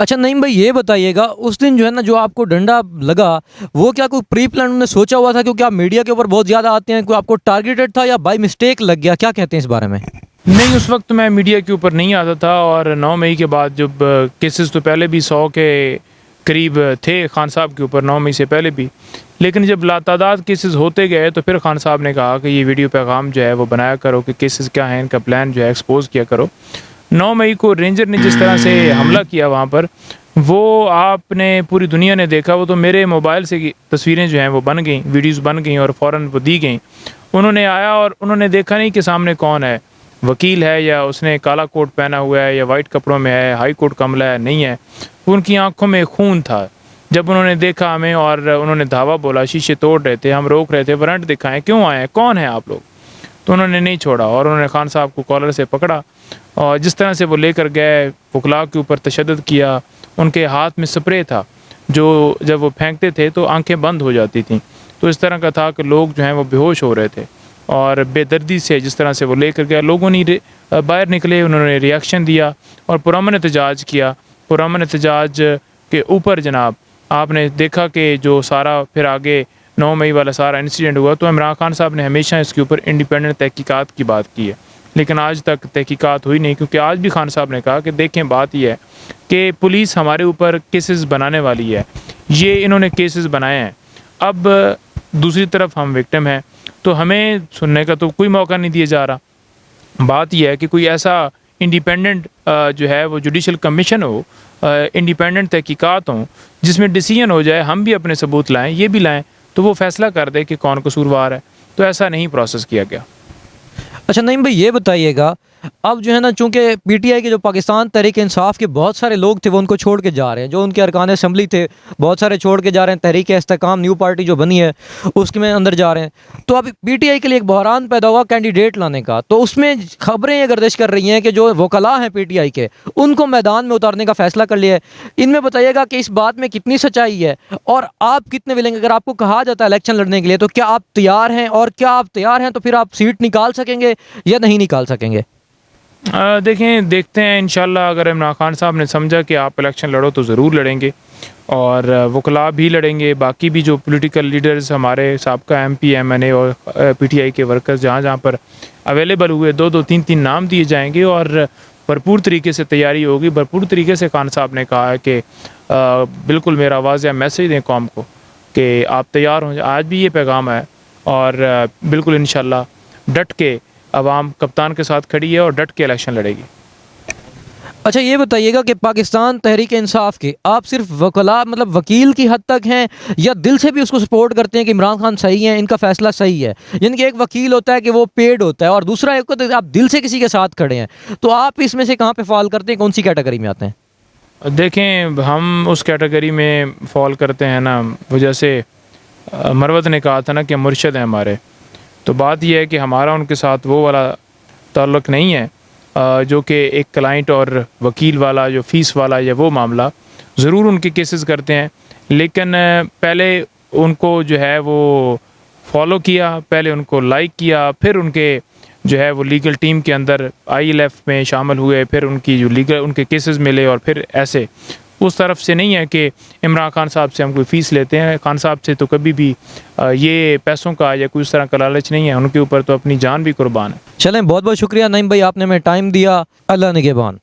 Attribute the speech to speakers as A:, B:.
A: अच्छा नईम भाई ये बताइएगा उस दिन जो है ना जो आपको डंडा लगा वो क्या कोई प्री प्लान में सोचा हुआ था क्योंकि आप मीडिया के ऊपर बहुत ज़्यादा आते हैं कोई आपको टारगेटेड था या बाय मिस्टेक लग गया क्या कहते हैं इस बारे में?
B: नहीं, उस वक्त मैं मीडिया के ऊपर नहीं आता था और 9 मई के बाद जब केसेस तो पहले भी 100 के करीब थे खान साहब के ऊपर 9 मई से पहले भी, लेकिन जब लातादाद केसेस होते गए तो फिर खान साहब ने कहा कि ये वीडियो पैगाम जो है वो बनाया करो कि केसेस क्या हैं, इनका प्लान जो है एक्सपोज किया करो। 9 मई को रेंजर ने जिस तरह से हमला किया वहाँ पर, वो आपने पूरी दुनिया ने देखा। वो तो मेरे मोबाइल से की तस्वीरें जो हैं वो बन गई, वीडियोज़ बन गई और फ़ौरन वो दी गई। उन्होंने आया और उन्होंने देखा नहीं कि सामने कौन है, वकील है या उसने काला कोट पहना हुआ है या वाइट कपड़ों में है, हाई कोर्ट का अमला है, नहीं है। उनकी आंखों में खून था। जब उन्होंने देखा हमें और उन्होंने धावा बोला, शीशे तोड़ रहे थे, हम रोक रहे थे, वारंट दिखाएं, क्यों आए हैं, कौन है आप लोग, तो उन्होंने नहीं छोड़ा और उन्होंने खान साहब को कॉलर से पकड़ा और जिस तरह से वो लेकर गए, वकला के ऊपर तशद्दुद किया। उनके हाथ में स्प्रे था जो जब वो फेंकते थे तो आंखें बंद हो जाती थीं। तो इस तरह का था कि लोग जो हैं वो बेहोश हो रहे थे और बेदर्दी से जिस तरह से वो लेकर गया, लोगों ने बाहर निकले, उन्होंने रिएक्शन दिया और पुरअमन एहतजाज किया। पुरअमन एहतजाज के ऊपर जनाब आपने देखा कि जो सारा फिर आगे 9 मई वाला सारा इंसिडेंट हुआ, तो इमरान खान साहब ने हमेशा इसके ऊपर इंडिपेंडेंट तहकीकात की बात की है, लेकिन आज तक तहकीकात हुई नहीं। क्योंकि आज भी खान साहब ने कहा कि देखें बात यह है कि पुलिस हमारे ऊपर केसेस बनाने वाली है, ये इन्होंने केसेस बनाए हैं, अब दूसरी तरफ हम विक्टिम हैं, तो हमें सुनने का तो कोई मौका नहीं दिया जा रहा। बात यह है कि कोई ऐसा इंडिपेंडेंट जो है वो जुडिशल कमीशन हो, इंडिपेंडेंट तहकीकात हों जिसमें डिसीजन हो जाए, हम भी अपने सबूत लाएं, ये भी लाएं, तो वो फैसला कर दे कि कौन कसूरवार है। तो ऐसा नहीं प्रोसेस किया गया।
A: अच्छा नईम भाई ये बताइएगा अब जो है ना चूंकि पीटीआई के जो पाकिस्तान तहरीक इंसाफ के बहुत सारे लोग थे वो उनको छोड़ के जा रहे हैं, जो उनके अरकान असम्बली थे बहुत सारे छोड़ के जा रहे हैं, तहरीक इस्तेकाम न्यू पार्टी जो बनी है उसके में अंदर जा रहे हैं। तो अब पीटीआई के लिए एक बहरान पैदा हुआ कैंडिडेट लाने का, तो उसमें खबरें ये गर्दिश कर रही हैं कि जो वकला हैं पीटीआई के उनको मैदान में उतारने का फैसला कर लिया है। इनमें बताइएगा कि इस बात में कितनी सच्चाई है और आप कितने विलेंगे, अगर आपको कहा जाता है इलेक्शन लड़ने के लिए तो क्या आप तैयार हैं, और क्या आप तैयार हैं तो फिर आप सीट निकाल सकेंगे या नहीं निकाल सकेंगे?
B: देखें, देखते हैं इंशाल्लाह। अगर इमरान खान साहब ने समझा कि आप इलेक्शन लड़ो तो ज़रूर लड़ेंगे और वकला भी लड़ेंगे, बाकी भी जो पॉलिटिकल लीडर्स हमारे साबका एमपी एमएनए और पीटीआई के वर्कर्स जहाँ जहाँ पर अवेलेबल हुए, 2-2 3-3 नाम दिए जाएंगे और भरपूर तरीके से तैयारी होगी। भरपूर तरीके से खान साहब ने कहा है कि बिल्कुल मेरा वाज़ेह मैसेज दें कौम को कि आप तैयार हों। आज भी ये पैगाम है और बिल्कुल इंशाल्लाह डट के अवाम कप्तान के साथ खड़ी है और डट के इलेक्शन लड़ेगी।
A: अच्छा ये बताइएगा कि पाकिस्तान तहरीक इंसाफ के आप सिर्फ वकला मतलब वकील की हद तक हैं या दिल से भी उसको सपोर्ट करते हैं कि इमरान खान सही हैं, इनका फैसला सही है? यानी कि एक वकील होता है कि वो पेड होता है और दूसरा एक होता है आप दिल से किसी के साथ खड़े हैं, तो आप इसमें से कहाँ पे फॉल करते हैं, कौन सी कैटेगरी में आते हैं?
B: देखें, हम उस कैटेगरी में फॉल करते हैं ना, वो जैसे मरवत ने कहा था ना कि मुर्शद हैं हमारे, तो बात यह है कि हमारा उनके साथ वो वाला ताल्लुक़ नहीं है जो कि एक क्लाइंट और वकील वाला, जो फ़ीस वाला या वो मामला। ज़रूर उनके केसेस करते हैं, लेकिन पहले उनको जो है वो फॉलो किया, पहले उनको लाइक किया, फिर उनके जो है वो लीगल टीम के अंदर आईएलएफ में शामिल हुए, फिर उनकी जो लीगल उनके केसेस मिले और फिर ऐसे उस तरफ से नहीं है कि इमरान खान साहब से हम कोई फ़ीस लेते हैं। खान साहब से तो कभी भी ये पैसों का या कोई उस तरह का लालच नहीं है, उनके ऊपर तो अपनी जान भी कुर्बान है।
A: चलें, बहुत बहुत शुक्रिया नईम भाई, आपने हमें टाइम दिया। अल्लाह निगहबान।